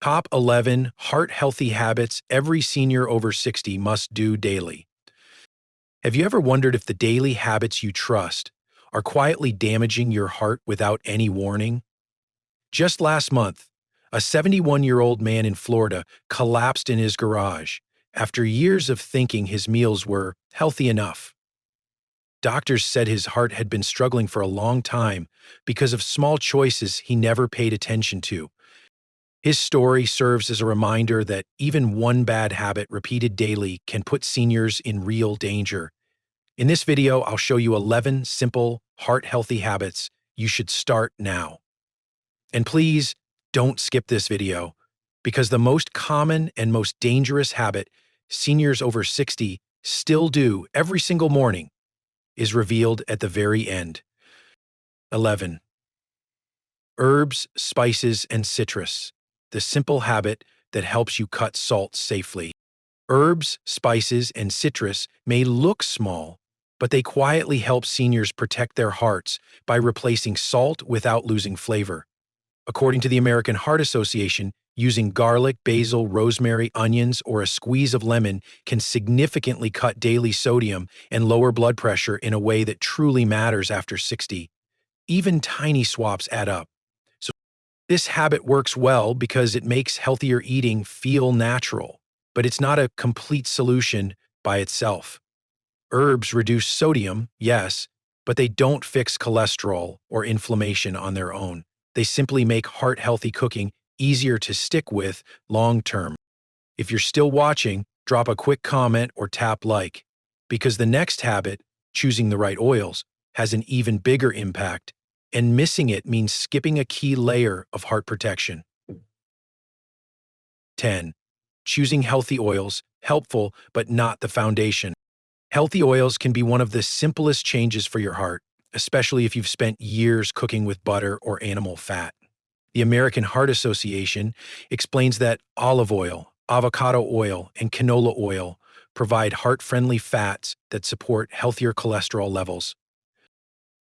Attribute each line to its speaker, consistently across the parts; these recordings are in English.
Speaker 1: Top 11 heart-healthy habits every senior over 60 must do daily. Have you ever wondered if the daily habits you trust are quietly damaging your heart without any warning? Just last month, a 71-year-old man in Florida collapsed in his garage after years of thinking his meals were healthy enough. Doctors said his heart had been struggling for a long time because of small choices he never paid attention to. His story serves as a reminder that even one bad habit repeated daily can put seniors in real danger. In this video, I'll show you 11 simple, heart-healthy habits you should start now. And please, don't skip this video, because the most common and most dangerous habit seniors over 60 still do every single morning is revealed at the very end. 11. Herbs, spices, and citrus. The simple habit that helps you cut salt safely. Herbs, spices, and citrus may look small, but they quietly help seniors protect their hearts by replacing salt without losing flavor. According to the American Heart Association, using garlic, basil, rosemary, onions, or a squeeze of lemon can significantly cut daily sodium and lower blood pressure in a way that truly matters after 60. Even tiny swaps add up. So this habit works well because it makes healthier eating feel natural, but it's not a complete solution by itself. Herbs reduce sodium, yes, but they don't fix cholesterol or inflammation on their own. They simply make heart-healthy cooking easier to stick with long-term. If you're still watching, drop a quick comment or tap like, because the next habit, choosing the right oils, has an even bigger impact, and missing it means skipping a key layer of heart protection. 10. Choosing healthy oils, helpful but not the foundation. Healthy oils can be one of the simplest changes for your heart, especially if you've spent years cooking with butter or animal fat. The American Heart Association explains that olive oil, avocado oil, and canola oil provide heart-friendly fats that support healthier cholesterol levels.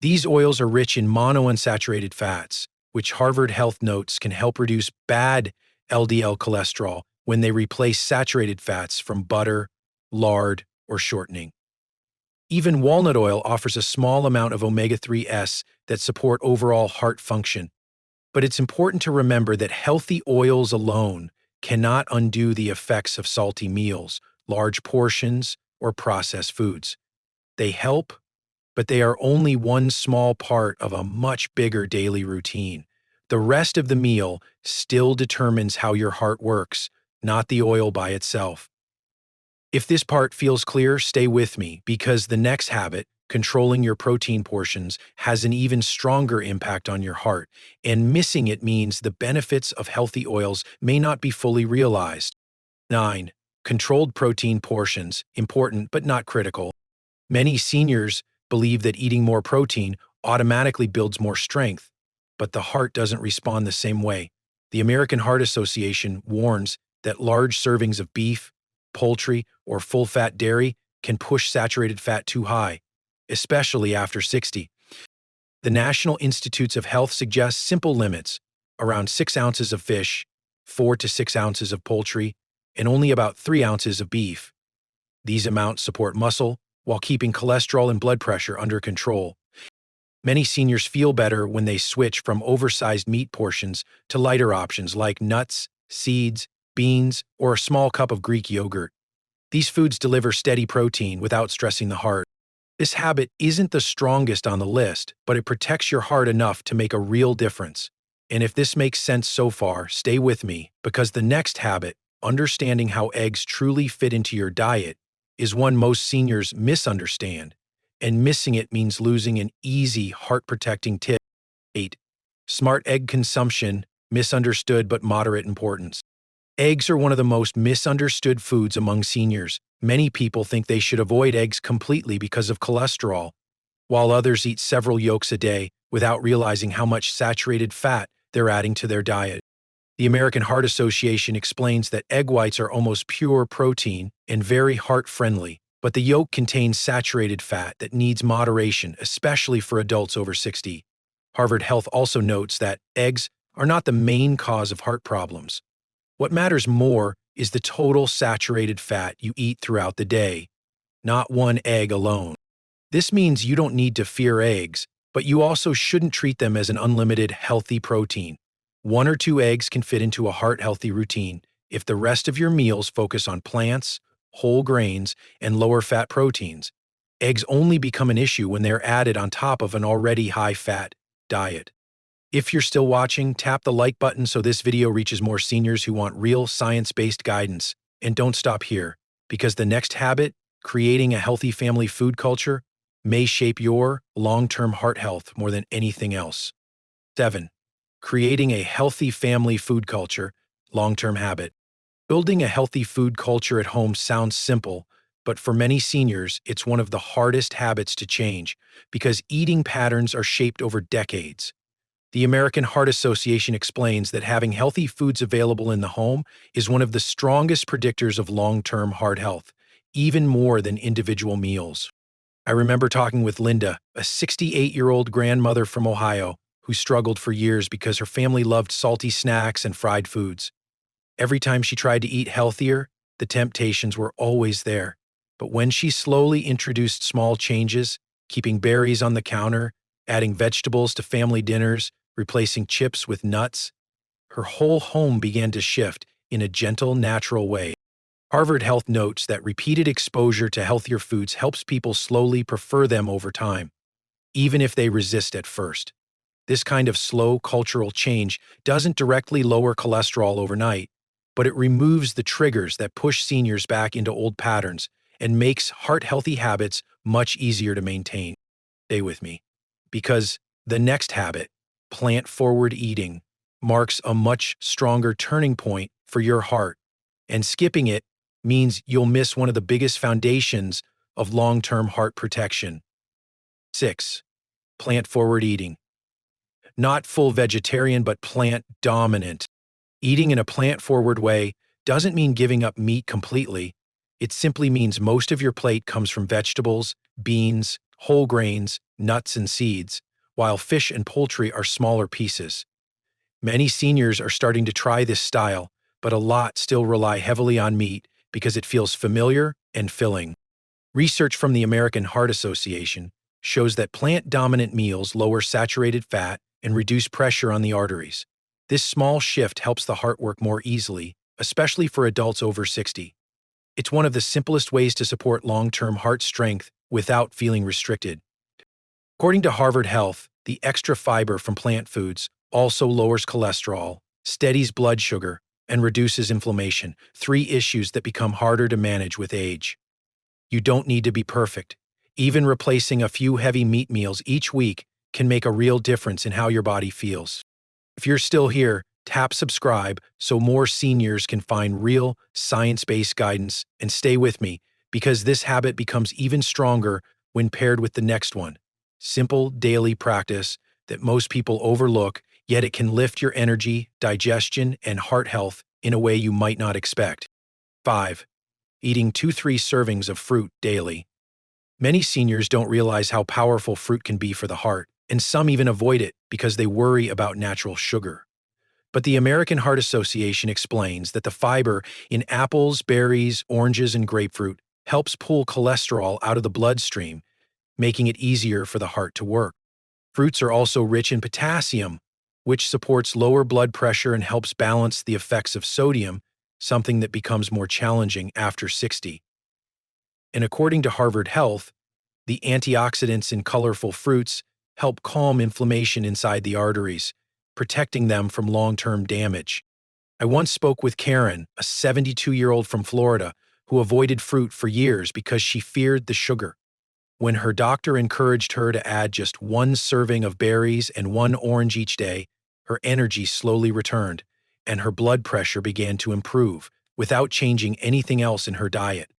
Speaker 1: These oils are rich in monounsaturated fats, which Harvard Health notes can help reduce bad LDL cholesterol when they replace saturated fats from butter, lard, or shortening. Even walnut oil offers a small amount of omega-3s that support overall heart function. But it's important to remember that healthy oils alone cannot undo the effects of salty meals, large portions, or processed foods. They help, but they are only one small part of a much bigger daily routine. The rest of the meal still determines how your heart works, not the oil by itself. If this part feels clear, stay with me, because the next habit, controlling your protein portions, has an even stronger impact on your heart, and missing it means the benefits of healthy oils may not be fully realized. 9. Controlled protein portions, important but not critical. Many seniors believe that eating more protein automatically builds more strength, but the heart doesn't respond the same way. The American Heart Association warns that large servings of beef, poultry, or full-fat dairy can push saturated fat too high, especially after 60. The National Institutes of Health suggests simple limits, around 6 ounces of fish, 4 to 6 ounces of poultry, and only about 3 ounces of beef. These amounts support muscle while keeping cholesterol and blood pressure under control. Many seniors feel better when they switch from oversized meat portions to lighter options like nuts, seeds, beans, or a small cup of Greek yogurt. These foods deliver steady protein without stressing the heart. This habit isn't the strongest on the list, but it protects your heart enough to make a real difference. And if this makes sense so far, stay with me, because the next habit, understanding how eggs truly fit into your diet, is one most seniors misunderstand, and missing it means losing an easy heart-protecting tip. 8. Smart egg consumption, misunderstood but moderate importance. Eggs are one of the most misunderstood foods among seniors. Many people think they should avoid eggs completely because of cholesterol, while others eat several yolks a day without realizing how much saturated fat they're adding to their diet. The American Heart Association explains that egg whites are almost pure protein and very heart-friendly, but the yolk contains saturated fat that needs moderation, especially for adults over 60. Harvard Health also notes that eggs are not the main cause of heart problems. What matters more is the total saturated fat you eat throughout the day, not one egg alone. This means you don't need to fear eggs, but you also shouldn't treat them as an unlimited healthy protein. One or two eggs can fit into a heart-healthy routine if the rest of your meals focus on plants, whole grains, and lower-fat proteins. Eggs only become an issue when they're added on top of an already high-fat diet. If you're still watching, tap the like button so this video reaches more seniors who want real science-based guidance. And don't stop here, because the next habit, creating a healthy family food culture, may shape your long-term heart health more than anything else. 7. Creating a healthy family food culture, long-term habit. Building a healthy food culture at home sounds simple, but for many seniors, it's one of the hardest habits to change because eating patterns are shaped over decades. The American Heart Association explains that having healthy foods available in the home is one of the strongest predictors of long-term heart health, even more than individual meals. I remember talking with Linda, a 68-year-old grandmother from Ohio, who struggled for years because her family loved salty snacks and fried foods. Every time she tried to eat healthier, the temptations were always there. But when she slowly introduced small changes, keeping berries on the counter, adding vegetables to family dinners, replacing chips with nuts, her whole home began to shift in a gentle, natural way. Harvard Health notes that repeated exposure to healthier foods helps people slowly prefer them over time, even if they resist at first. This kind of slow cultural change doesn't directly lower cholesterol overnight, but it removes the triggers that push seniors back into old patterns and makes heart-healthy habits much easier to maintain. Stay with me, because the next habit, plant-forward eating, marks a much stronger turning point for your heart, and skipping it means you'll miss one of the biggest foundations of long-term heart protection. 6. Plant-forward eating. Not full vegetarian, but plant-dominant. Eating in a plant-forward way doesn't mean giving up meat completely. It simply means most of your plate comes from vegetables, beans, whole grains, nuts, and seeds, while fish and poultry are smaller pieces. Many seniors are starting to try this style, but a lot still rely heavily on meat because it feels familiar and filling. Research from the American Heart Association shows that plant-dominant meals lower saturated fat and reduce pressure on the arteries. This small shift helps the heart work more easily, especially for adults over 60. It's one of the simplest ways to support long-term heart strength without feeling restricted. According to Harvard Health, the extra fiber from plant foods also lowers cholesterol, steadies blood sugar, and reduces inflammation, 3 issues that become harder to manage with age. You don't need to be perfect. Even replacing a few heavy meat meals each week can make a real difference in how your body feels. If you're still here, tap subscribe so more seniors can find real, science-based guidance, and stay with me because this habit becomes even stronger when paired with the next one. Simple daily practice that most people overlook, yet it can lift your energy, digestion, and heart health in a way you might not expect. 5. Eating 2-3 servings of fruit daily. Many seniors don't realize how powerful fruit can be for the heart, and some even avoid it because they worry about natural sugar. But the American Heart Association explains that the fiber in apples, berries, oranges, and grapefruit helps pull cholesterol out of the bloodstream, making it easier for the heart to work. Fruits are also rich in potassium, which supports lower blood pressure and helps balance the effects of sodium, something that becomes more challenging after 60. And according to Harvard Health, the antioxidants in colorful fruits help calm inflammation inside the arteries, protecting them from long-term damage. I once spoke with Karen, a 72-year-old from Florida, who avoided fruit for years because she feared the sugar. When her doctor encouraged her to add just 1 serving of berries and 1 orange each day, her energy slowly returned, and her blood pressure began to improve without changing anything else in her diet.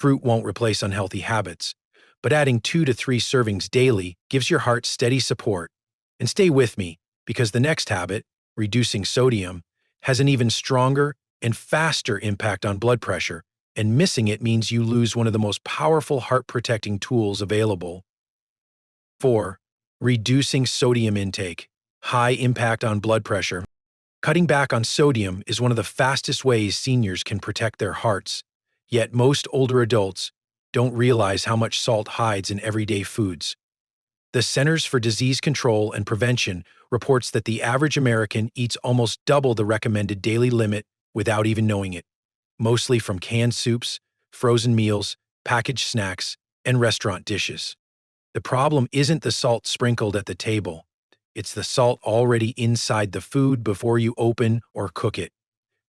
Speaker 1: Fruit won't replace unhealthy habits, but adding 2 to 3 servings daily gives your heart steady support. And stay with me, because the next habit, reducing sodium, has an even stronger and faster impact on blood pressure, and missing it means you lose one of the most powerful heart-protecting tools available. 4. Reducing sodium intake. High impact on blood pressure. Cutting back on sodium is one of the fastest ways seniors can protect their hearts, yet most older adults don't realize how much salt hides in everyday foods. The Centers for Disease Control and Prevention reports that the average American eats almost double the recommended daily limit without even knowing it, mostly from canned soups, frozen meals, packaged snacks, and restaurant dishes. The problem isn't the salt sprinkled at the table. It's the salt already inside the food before you open or cook it.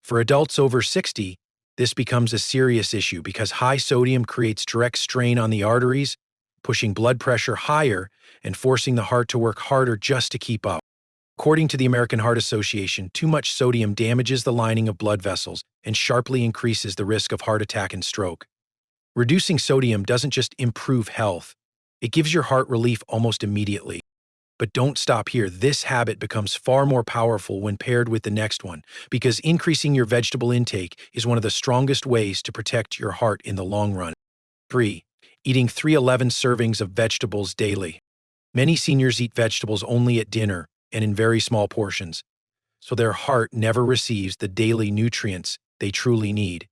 Speaker 1: For adults over 60, this becomes a serious issue because high sodium creates direct strain on the arteries, pushing blood pressure higher and forcing the heart to work harder just to keep up. According to the American Heart Association, too much sodium damages the lining of blood vessels and sharply increases the risk of heart attack and stroke. Reducing sodium doesn't just improve health, it gives your heart relief almost immediately. But don't stop here. This habit becomes far more powerful when paired with the next one, because increasing your vegetable intake is one of the strongest ways to protect your heart in the long run. 3. Eating 311 servings of vegetables daily. Many seniors eat vegetables only at dinner and in very small portions, so their heart never receives the daily nutrients they truly need.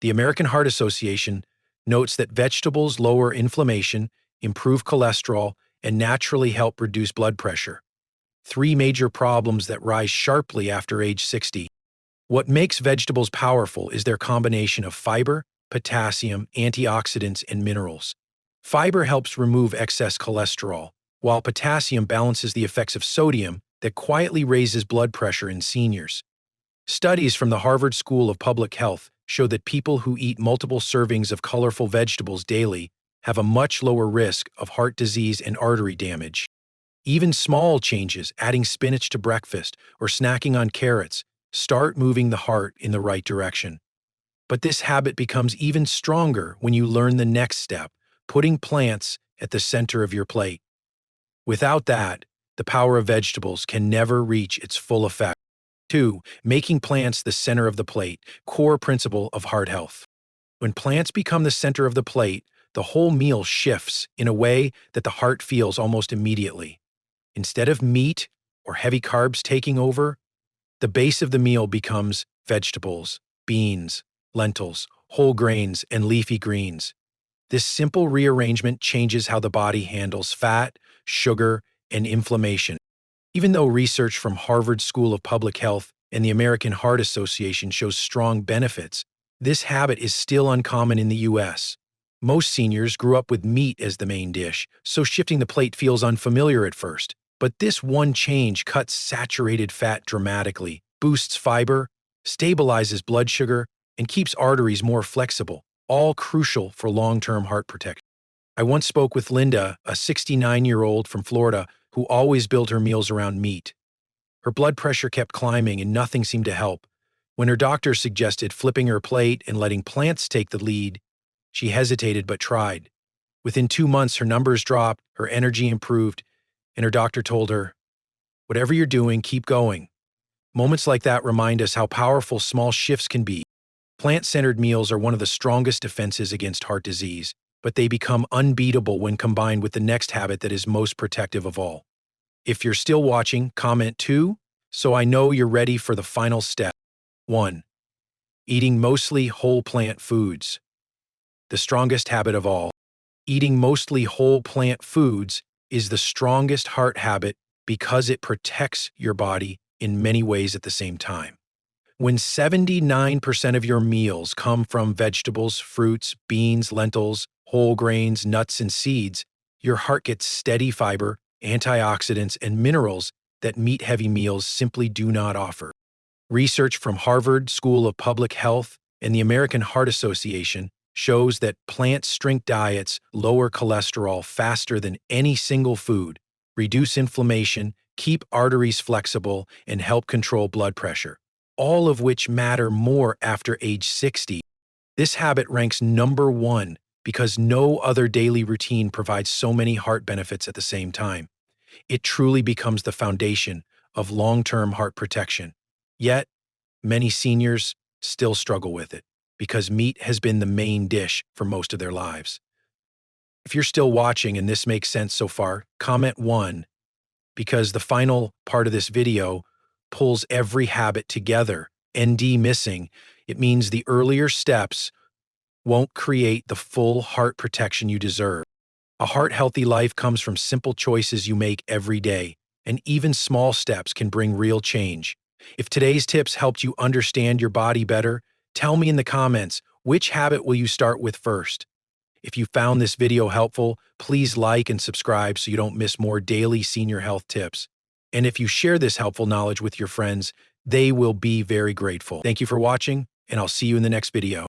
Speaker 1: The American Heart Association notes that vegetables lower inflammation, improve cholesterol, and naturally help reduce blood pressure. Three major problems that rise sharply after age 60. What makes vegetables powerful is their combination of fiber, potassium, antioxidants, and minerals. Fiber helps remove excess cholesterol, while potassium balances the effects of sodium that quietly raises blood pressure in seniors. Studies from the Harvard School of Public Health show that people who eat multiple servings of colorful vegetables daily have a much lower risk of heart disease and artery damage. Even small changes, adding spinach to breakfast or snacking on carrots, start moving the heart in the right direction. But this habit becomes even stronger when you learn the next step, putting plants at the center of your plate. Without that, the power of vegetables can never reach its full effect. 2. Making plants the center of the plate, core principle of heart health. When plants become the center of the plate, the whole meal shifts in a way that the heart feels almost immediately. Instead of meat or heavy carbs taking over, the base of the meal becomes vegetables, beans, lentils, whole grains, and leafy greens. This simple rearrangement changes how the body handles fat, sugar, and inflammation. Even though research from Harvard School of Public Health and the American Heart Association shows strong benefits, this habit is still uncommon in the U.S. Most seniors grew up with meat as the main dish, so shifting the plate feels unfamiliar at first. But this one change cuts saturated fat dramatically, boosts fiber, stabilizes blood sugar, and keeps arteries more flexible, all crucial for long-term heart protection. I once spoke with Linda, a 69-year-old from Florida who always built her meals around meat. Her blood pressure kept climbing and nothing seemed to help. When her doctor suggested flipping her plate and letting plants take the lead, she hesitated but tried. Within 2 months, her numbers dropped, her energy improved, and her doctor told her, "Whatever you're doing, keep going." Moments like that remind us how powerful small shifts can be. Plant-centered meals are one of the strongest defenses against heart disease, but they become unbeatable when combined with the next habit that is most protective of all. If you're still watching, comment 2, so I know you're ready for the final step. 1. Eating mostly whole plant foods. The strongest habit of all. Eating mostly whole plant foods is the strongest heart habit because it protects your body in many ways at the same time. When 79% of your meals come from vegetables, fruits, beans, lentils, whole grains, nuts, and seeds, your heart gets steady fiber, antioxidants, and minerals that meat-heavy meals simply do not offer. Research from Harvard School of Public Health and the American Heart Association shows that plant-strength diets lower cholesterol faster than any single food, reduce inflammation, keep arteries flexible, and help control blood pressure, all of which matter more after age 60. This habit ranks number 1 because no other daily routine provides so many heart benefits at the same time. It truly becomes the foundation of long-term heart protection. Yet, many seniors still struggle with it because meat has been the main dish for most of their lives. If you're still watching and this makes sense so far, comment 1, because the final part of this video pulls every habit together. ND missing. It means the earlier steps won't create the full heart protection you deserve. A heart-healthy life comes from simple choices you make every day, and even small steps can bring real change. If today's tips helped you understand your body better, tell me in the comments, which habit will you start with first? If you found this video helpful, please like and subscribe so you don't miss more daily senior health tips. And if you share this helpful knowledge with your friends, they will be very grateful. Thank you for watching, and I'll see you in the next video.